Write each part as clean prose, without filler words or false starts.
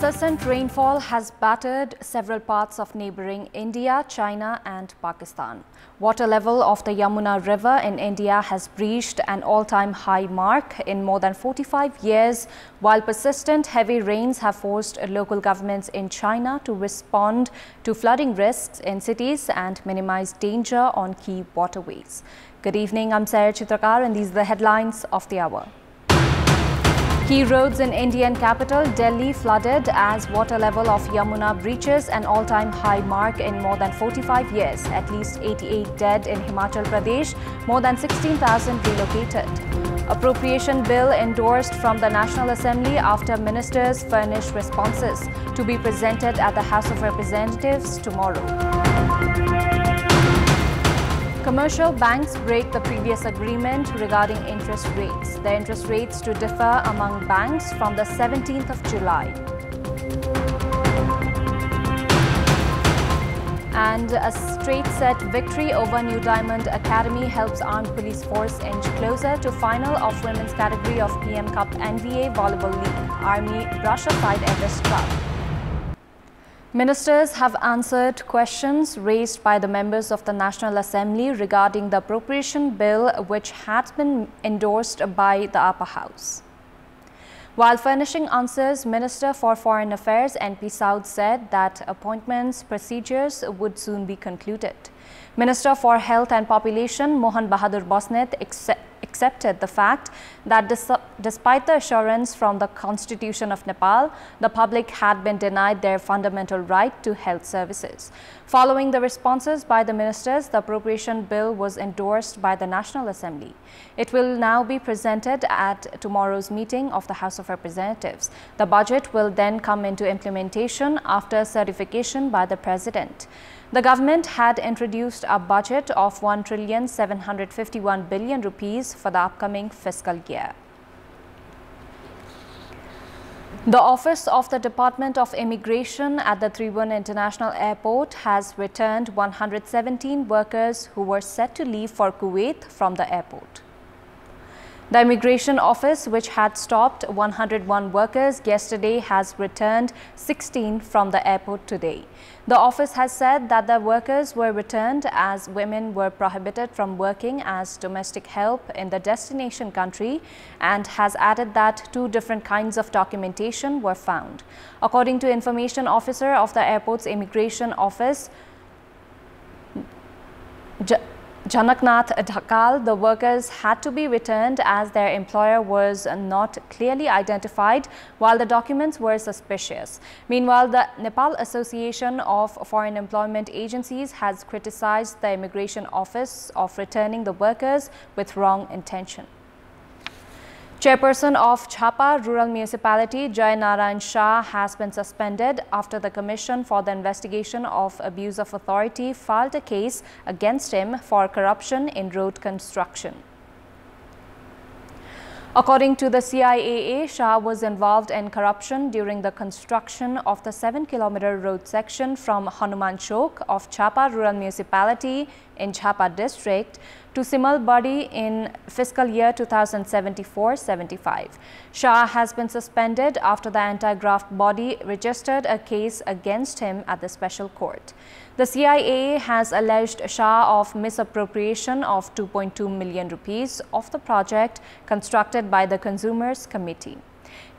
Incessant rainfall has battered several parts of neighboring India, China and Pakistan. Water level of the Yamuna River in India has breached an all-time high mark in more than 45 years, while persistent heavy rains have forced local governments in China to respond to flooding risks in cities and minimize danger on key waterways. Good evening, I'm Chitrakar and these are the headlines of the hour. Key roads in Indian capital Delhi flooded as water level of Yamuna breaches an all-time high mark in more than 45 years. At least 88 dead in Himachal Pradesh, more than 16,000 relocated. Appropriation Bill endorsed from the National Assembly after ministers furnish responses to be presented at the House of Representatives tomorrow. Commercial banks break the previous agreement regarding interest rates. The interest rates to differ among banks from the 17th of July. And a straight-set victory over New Diamond Academy helps armed police force inch closer to final of women's category of PM Cup NVA Volleyball League. Army brush aside Everest Cup. Ministers have answered questions raised by the members of the National Assembly regarding the Appropriation Bill, which had been endorsed by the Upper House. While furnishing answers, Minister for Foreign Affairs NP South said that appointments procedures would soon be concluded. Minister for Health and Population Mohan Bahadur Bosnet accepted the fact that despite the assurance from the Constitution of Nepal, the public had been denied their fundamental right to health services. Following the responses by the ministers, the Appropriation Bill was endorsed by the National Assembly. It will now be presented at tomorrow's meeting of the House of Representatives. The budget will then come into implementation after certification by the President. The government had introduced a budget of 1,751 billion rupees for the upcoming fiscal year. The Office of the Department of Immigration at the Tribhuvan International Airport has returned 117 workers who were set to leave for Kuwait from the airport. The Immigration Office, which had stopped 101 workers yesterday, has returned 16 from the airport today. The office has said that the workers were returned as women were prohibited from working as domestic help in the destination country and has added that 2 different kinds of documentation were found. According to Information Officer of the airport's Immigration Office, Janaknath Dhakal, the workers had to be returned as their employer was not clearly identified while the documents were suspicious. Meanwhile, the Nepal Association of Foreign Employment Agencies has criticized the Immigration Office of returning the workers with wrong intention. Chairperson of Chapa Rural Municipality, Jai Narayan Shah, has been suspended after the Commission for the Investigation of Abuse of Authority filed a case against him for corruption in road construction. According to the CIAA, Shah was involved in corruption during the construction of the 7-kilometer road section from Hanuman Chowk of Chapa Rural Municipality in Chapa district to Simalbari in fiscal year 2074-75. Shah has been suspended after the anti-graft body registered a case against him at the special court. The CIAA has alleged Shah of misappropriation of 2.2 million rupees of the project constructed by the Consumers Committee.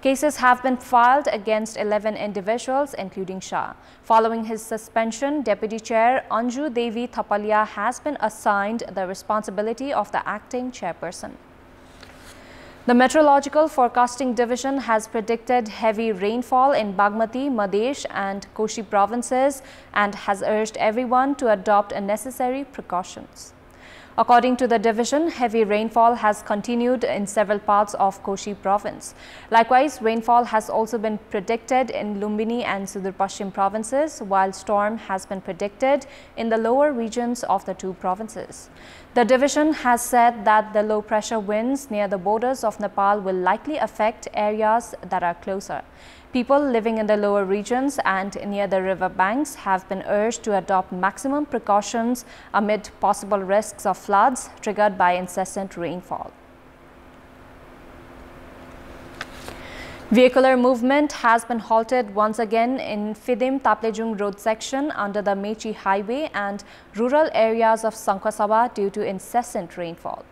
Cases have been filed against 11 individuals, including Shah. Following his suspension, Deputy Chair Anju Devi Thapalia has been assigned the responsibility of the acting chairperson. The Metrological Forecasting Division has predicted heavy rainfall in Bagmati, Madhesh and Koshi provinces and has urged everyone to adopt necessary precautions. According to the division, heavy rainfall has continued in several parts of Koshi province. Likewise, rainfall has also been predicted in Lumbini and Sudur Pashchim provinces, while storm has been predicted in the lower regions of the 2 provinces. The division has said that the low-pressure winds near the borders of Nepal will likely affect areas that are closer. People living in the lower regions and near the river banks have been urged to adopt maximum precautions amid possible risks of floods triggered by incessant rainfall. Vehicular movement has been halted once again in Fidim Taplejung road section under the Mechi highway and rural areas of Sangkhwasaba due to incessant rainfall.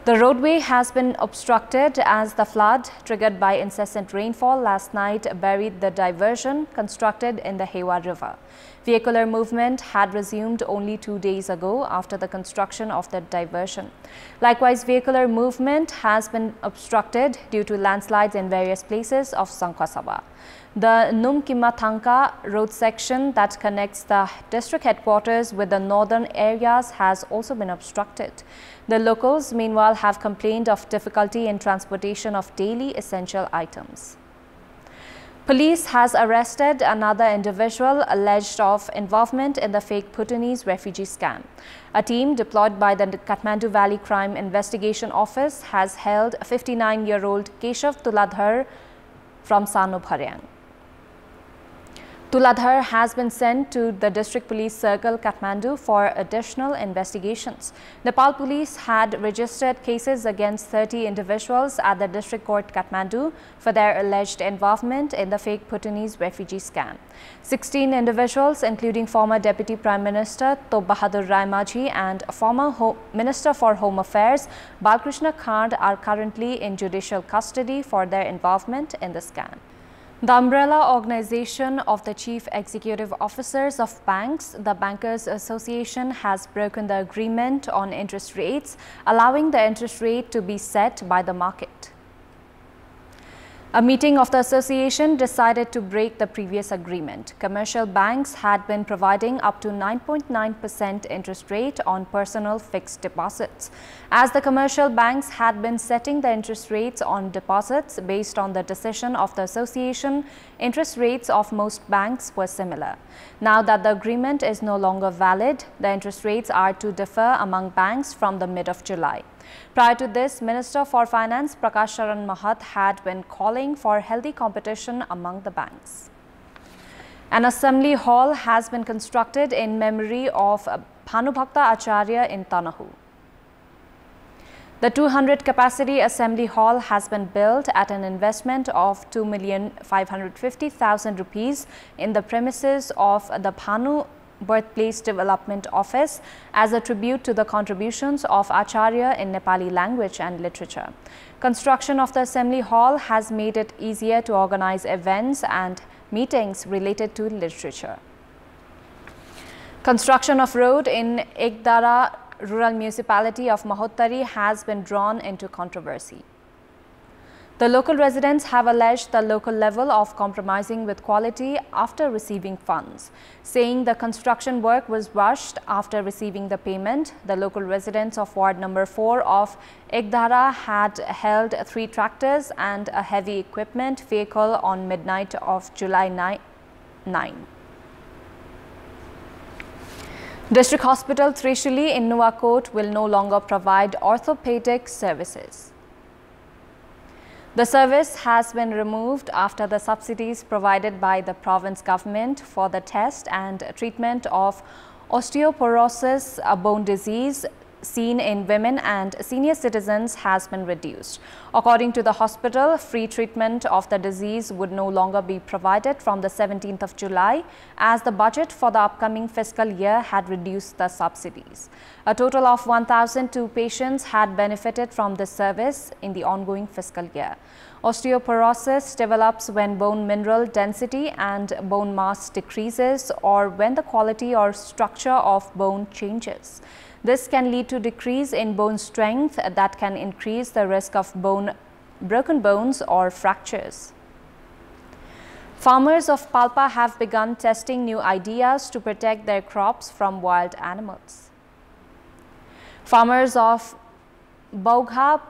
The roadway has been obstructed as the flood triggered by incessant rainfall last night buried the diversion constructed in the Hewa River. Vehicular movement had resumed only 2 days ago after the construction of the diversion. Likewise, vehicular movement has been obstructed due to landslides in various places of Sangkhwasaba. The Numkimathanka road section that connects the district headquarters with the northern areas has also been obstructed. The locals, meanwhile, have complained of difficulty in transportation of daily essential items. Police has arrested another individual alleged of involvement in the fake Bhutanese refugee scam. A team deployed by the Kathmandu Valley Crime Investigation Office has held 59-year-old Keshav Tuladhar from Sanu Bharyang. Tuladhar has been sent to the District Police Circle, Kathmandu for additional investigations. Nepal Police had registered cases against 30 individuals at the District Court, Kathmandu for their alleged involvement in the fake Bhutanese refugee scam. 16 individuals, including former Deputy Prime Minister Top Bahadur Rai Majhi and former Minister for Home Affairs Balkrishna Khand are currently in judicial custody for their involvement in the scam. The umbrella organization of the Chief Executive Officers of Banks, the Bankers Association, has broken the agreement on interest rates, allowing the interest rate to be set by the market. A meeting of the association decided to break the previous agreement. Commercial banks had been providing up to 9.9% interest rate on personal fixed deposits. As the commercial banks had been setting the interest rates on deposits based on the decision of the association, interest rates of most banks were similar. Now that the agreement is no longer valid, the interest rates are to differ among banks from the mid of July. Prior to this, Minister for Finance Prakash Charan Mahat had been calling for healthy competition among the banks. An assembly hall has been constructed in memory of Bhanubhakta Acharya in Tanahu. The 200-capacity assembly hall has been built at an investment of 2,550,000 rupees in the premises of the Bhanu Birthplace Development Office as a tribute to the contributions of Acharya in Nepali language and literature. Construction of the assembly hall has made it easier to organize events and meetings related to literature. Construction of road in Ekdara rural municipality of Mahottari has been drawn into controversy. The local residents have alleged the local level of compromising with quality after receiving funds. Saying the construction work was rushed after receiving the payment, the local residents of Ward number 4 of Ekdara had held 3 tractors and a heavy equipment vehicle on midnight of July 9. District Hospital Trishuli in Novakote will no longer provide orthopedic services. The service has been removed after the subsidies provided by the province government for the test and treatment of osteoporosis, a bone disease seen in women and senior citizens, has been reduced. According to the hospital, free treatment of the disease would no longer be provided from the 17th of July as the budget for the upcoming fiscal year had reduced the subsidies. A total of 1,002 patients had benefited from this service in the ongoing fiscal year. Osteoporosis develops when bone mineral density and bone mass decreases or when the quality or structure of bone changes. This can lead to decrease in bone strength that can increase the risk of broken bones or fractures. Farmers of Palpa have begun testing new ideas to protect their crops from wild animals. Farmers of Pokhara,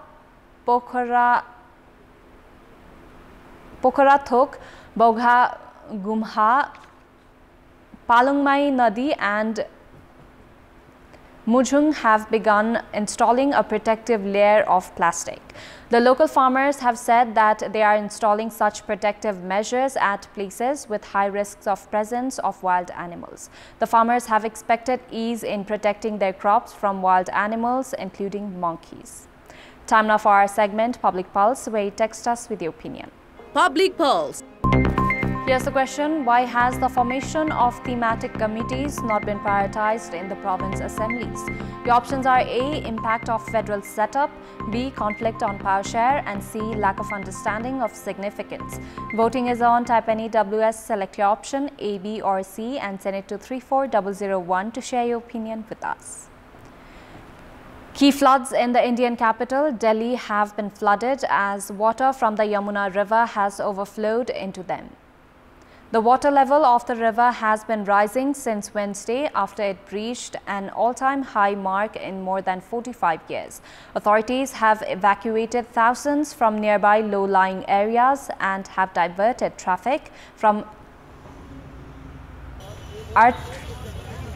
Thok, Bogha Gumha, Palungmai Nadi and Mujung have begun installing a protective layer of plastic. The local farmers have said that they are installing such protective measures at places with high risks of presence of wild animals. The farmers have expected ease in protecting their crops from wild animals, including monkeys. Time now for our segment, Public Pulse, where you text us with your opinion. Public Pulse. Here's the question: why has the formation of thematic committees not been prioritized in the province assemblies? The options are A. Impact of federal setup, B. Conflict on power share, and C. Lack of understanding of significance. Voting is on. Type any WS, select your option A, B or C and send it to 34001 to share your opinion with us. Key floods in the Indian capital, Delhi, have been flooded as water from the Yamuna river has overflowed into them. The water level of the river has been rising since Wednesday after it reached an all-time high mark in more than 45 years. Authorities have evacuated thousands from nearby low-lying areas and have diverted traffic from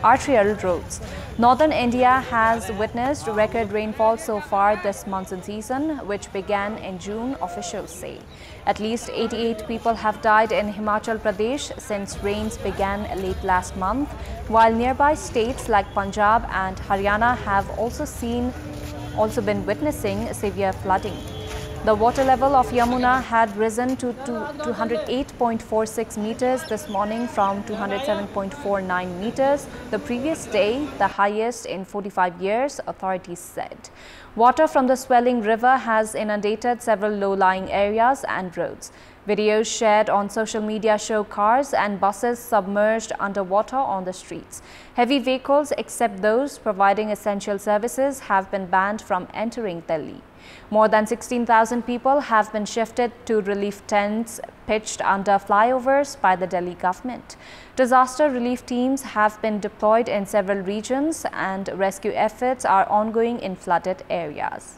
arterial roads. Northern India has witnessed record rainfall so far this monsoon season, which began in June, officials say. At least 88 people have died in Himachal Pradesh since rains began late last month, while nearby states like Punjab and Haryana have also been witnessing severe flooding. The water level of Yamuna had risen to 208.46 meters this morning from 207.49 meters the previous day, the highest in 45 years, authorities said. Water from the swelling river has inundated several low-lying areas and roads. Videos shared on social media show cars and buses submerged underwater on the streets. Heavy vehicles, except those providing essential services, have been banned from entering Delhi. More than 16,000 people have been shifted to relief tents pitched under flyovers by the Delhi government. Disaster relief teams have been deployed in several regions and rescue efforts are ongoing in flooded areas.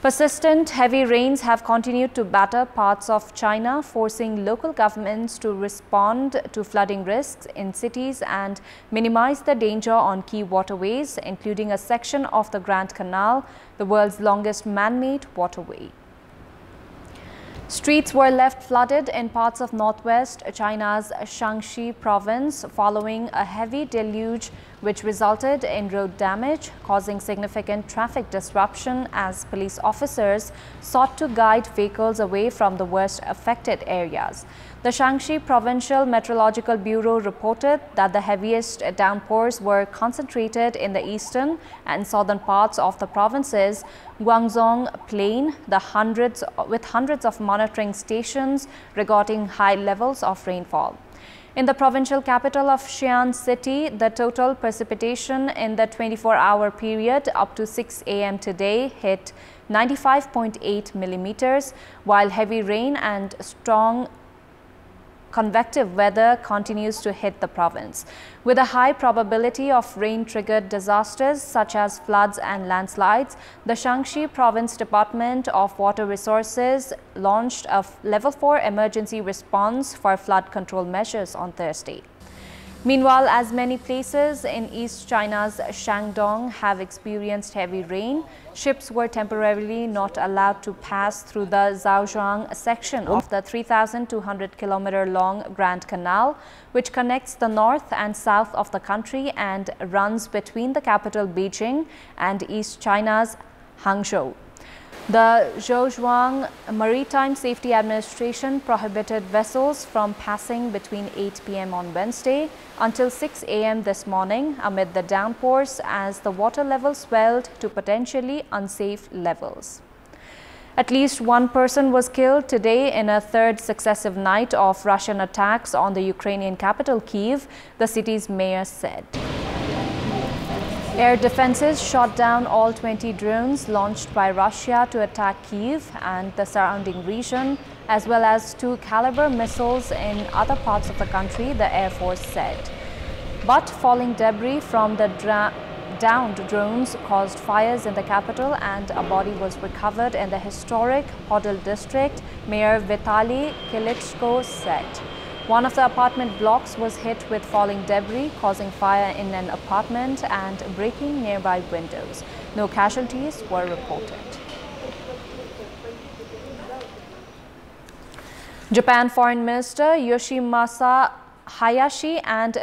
Persistent heavy rains have continued to batter parts of China, forcing local governments to respond to flooding risks in cities and minimize the danger on key waterways, including a section of the Grand Canal, the world's longest man-made waterway. Streets were left flooded in parts of northwest China's Shaanxi province following a heavy deluge which resulted in road damage, causing significant traffic disruption as police officers sought to guide vehicles away from the worst affected areas. The Shaanxi Provincial Metrological Bureau reported that the heaviest downpours were concentrated in the eastern and southern parts of the province's Guangdong Plain, with hundreds of monitoring stations recording high levels of rainfall. In the provincial capital of Xi'an City, the total precipitation in the 24-hour period up to 6 a.m. today hit 95.8 millimeters, while heavy rain and strong convective weather continues to hit the province. With a high probability of rain-triggered disasters such as floods and landslides, the Shaanxi Province Department of Water Resources launched a Level 4 emergency response for flood control measures on Thursday. Meanwhile, as many places in East China's Shandong have experienced heavy rain, ships were temporarily not allowed to pass through the Zhaozhuang section of the 3,200-kilometer-long Grand Canal, which connects the north and south of the country and runs between the capital Beijing and East China's Hangzhou. The Zhaozhuang Maritime Safety Administration prohibited vessels from passing between 8 p.m. on Wednesday until 6 a.m. this morning amid the downpours as the water level swelled to potentially unsafe levels. At least one person was killed today in a third successive night of Russian attacks on the Ukrainian capital Kyiv, the city's mayor said. Air defenses shot down all 20 drones launched by Russia to attack Kyiv and the surrounding region, as well as 2 Caliber missiles in other parts of the country, the Air Force said. But falling debris from the downed drones caused fires in the capital and a body was recovered in the historic Podil district, Mayor Vitaly Klitschko said. One of the apartment blocks was hit with falling debris, causing fire in an apartment and breaking nearby windows. No casualties were reported. Japan Foreign Minister Yoshimasa Hayashi and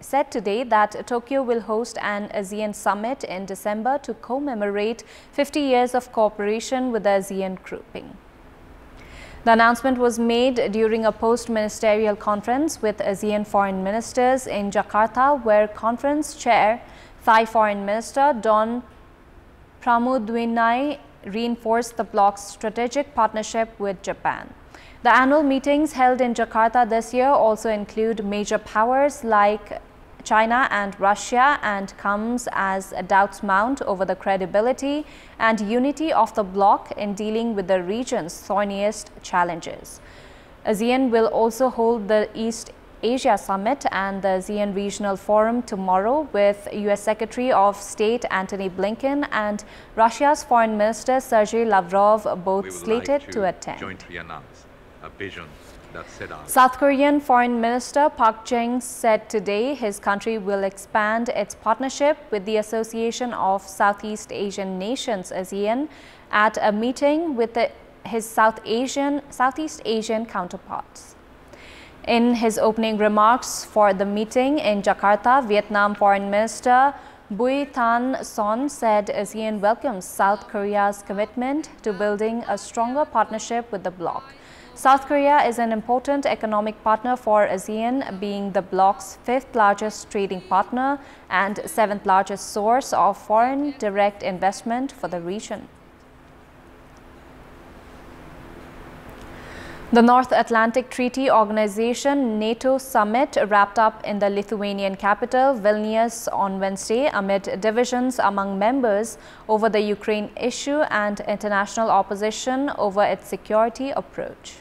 said today that Tokyo will host an ASEAN summit in December to commemorate 50 years of cooperation with the ASEAN grouping. The announcement was made during a post-ministerial conference with ASEAN foreign ministers in Jakarta, where conference chair Thai Foreign Minister Don Pramudwinai reinforced the bloc's strategic partnership with Japan. The annual meetings held in Jakarta this year also include major powers like China and Russia and comes as doubts mount over the credibility and unity of the bloc in dealing with the region's thorniest challenges. ASEAN will also hold the East Asia Summit and the ASEAN Regional Forum tomorrow, with U.S. Secretary of State Antony Blinken and Russia's Foreign Minister Sergei Lavrov both slated to attend. Jointly announce a vision that set out. South Korean Foreign Minister Park Chung said today his country will expand its partnership with the Association of Southeast Asian Nations (ASEAN) at a meeting with his Southeast Asian counterparts. In his opening remarks for the meeting in Jakarta, Vietnam Foreign Minister Bui Thanh Son said ASEAN welcomes South Korea's commitment to building a stronger partnership with the bloc. South Korea is an important economic partner for ASEAN, being the bloc's fifth largest trading partner and seventh largest source of foreign direct investment for the region. The North Atlantic Treaty Organization NATO summit wrapped up in the Lithuanian capital, Vilnius, on Wednesday amid divisions among members over the Ukraine issue and international opposition over its security approach.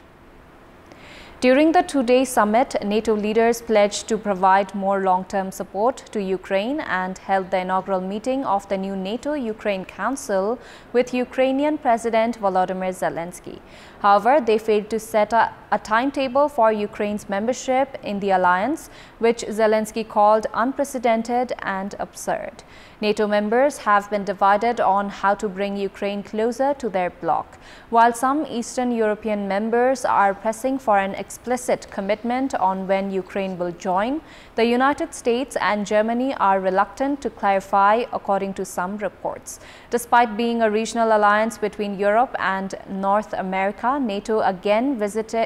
During the two-day summit, NATO leaders pledged to provide more long-term support to Ukraine and held the inaugural meeting of the new NATO-Ukraine Council with Ukrainian President Volodymyr Zelensky. However, they failed to set a timetable for Ukraine's membership in the alliance, which Zelensky called unprecedented and absurd. NATO members have been divided on how to bring Ukraine closer to their bloc. While some Eastern European members are pressing for an explicit commitment on when Ukraine will join, the United States and Germany are reluctant to clarify, according to some reports. Despite being a regional alliance between Europe and North America, NATO again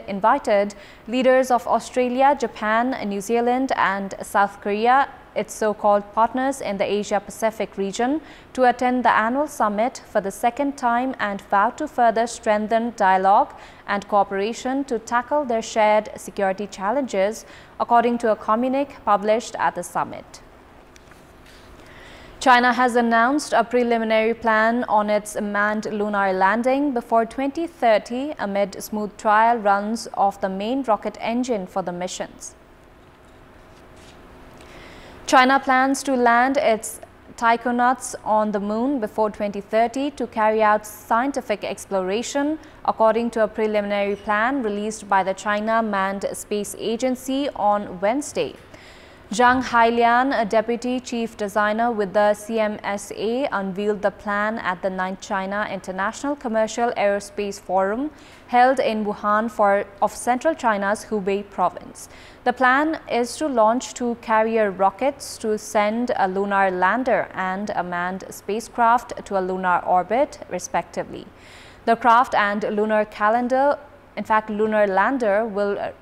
invited leaders of Australia, Japan, New Zealand, and South Korea, its so-called partners in the Asia-Pacific region, to attend the annual summit for the second time and vowed to further strengthen dialogue and cooperation to tackle their shared security challenges, according to a communique published at the summit. China has announced a preliminary plan on its manned lunar landing before 2030 amid smooth trial runs of the main rocket engine for the missions. China plans to land its taikonauts on the moon before 2030 to carry out scientific exploration, according to a preliminary plan released by the China Manned Space Agency on Wednesday. Zhang Hailian, a deputy chief designer with the CMSA, unveiled the plan at the 9th China International Commercial Aerospace Forum held in Wuhan of central China's Hubei province. The plan is to launch two carrier rockets to send a lunar lander and a manned spacecraft to a lunar orbit, respectively. The craft and lunar lander will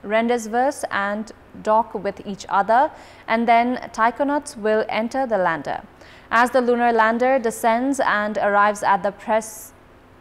rendezvous and dock with each other, and then taikonauts will enter the lander. As the lunar lander descends and arrives at the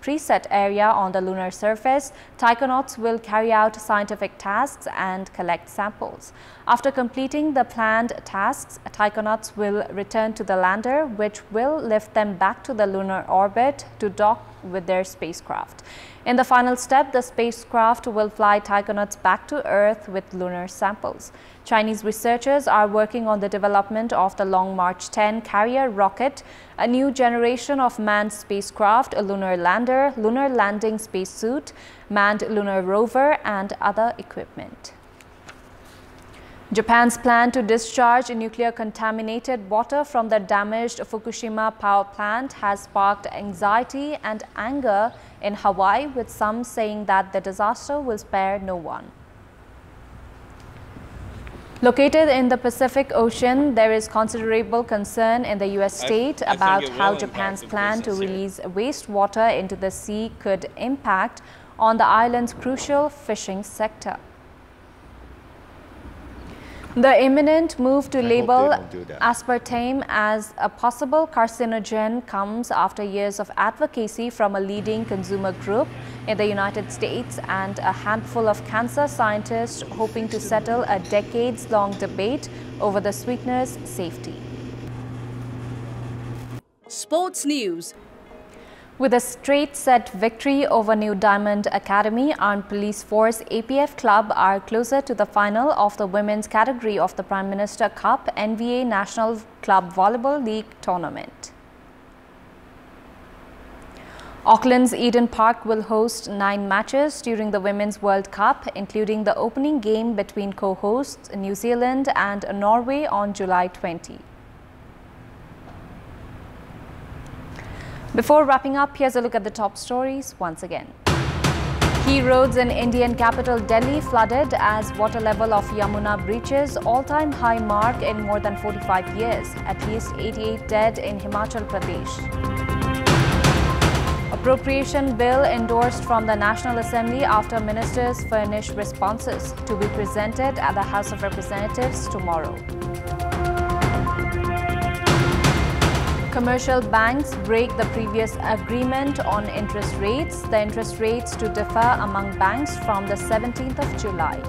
preset area on the lunar surface, taikonauts will carry out scientific tasks and collect samples. After completing the planned tasks, taikonauts will return to the lander, which will lift them back to the lunar orbit to dock with their spacecraft. In the final step, the spacecraft will fly taikonauts back to Earth with lunar samples. Chinese researchers are working on the development of the Long March 10 carrier rocket, a new generation of manned spacecraft, a lunar lander, lunar landing spacesuit, manned lunar rover, and other equipment. Japan's plan to discharge nuclear-contaminated water from the damaged Fukushima power plant has sparked anxiety and anger in Hawaii, with some saying that the disaster will spare no one. Located in the Pacific Ocean, there is considerable concern in the U.S. state about how Japan's plan to release wastewater into the sea could impact on the island's crucial fishing sector. The imminent move to label aspartame as a possible carcinogen comes after years of advocacy from a leading consumer group in the United States and a handful of cancer scientists hoping to settle a decades-long debate over the sweetener's safety. Sports news. With a straight-set victory over New Diamond Academy, Armed Police Force APF Club are closer to the final of the women's category of the Prime Minister Cup NVA National Club Volleyball League tournament. Auckland's Eden Park will host 9 matches during the Women's World Cup, including the opening game between co-hosts New Zealand and Norway on July 20. Before wrapping up, here's a look at the top stories once again. Key roads in Indian capital Delhi flooded as water level of Yamuna breaches all-time high mark in more than 45 years. At least 88 dead in Himachal Pradesh. Appropriation Bill endorsed from the National Assembly after ministers furnish responses to be presented at the House of Representatives tomorrow. Commercial banks break the previous agreement on interest rates. The interest rates to differ among banks from the 17th of July.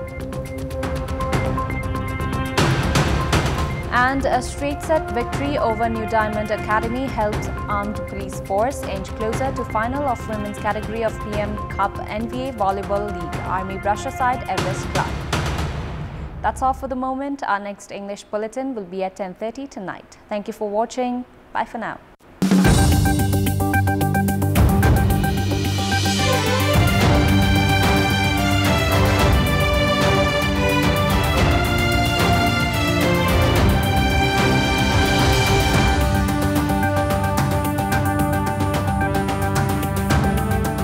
And a straight-set victory over New Diamond Academy helped Armed Police Force inch closer to final of women's category of PM Cup NVA Volleyball League, Army brush aside Everest Club. That's all for the moment. Our next English bulletin will be at 10:30 tonight. Thank you for watching. Bye for now.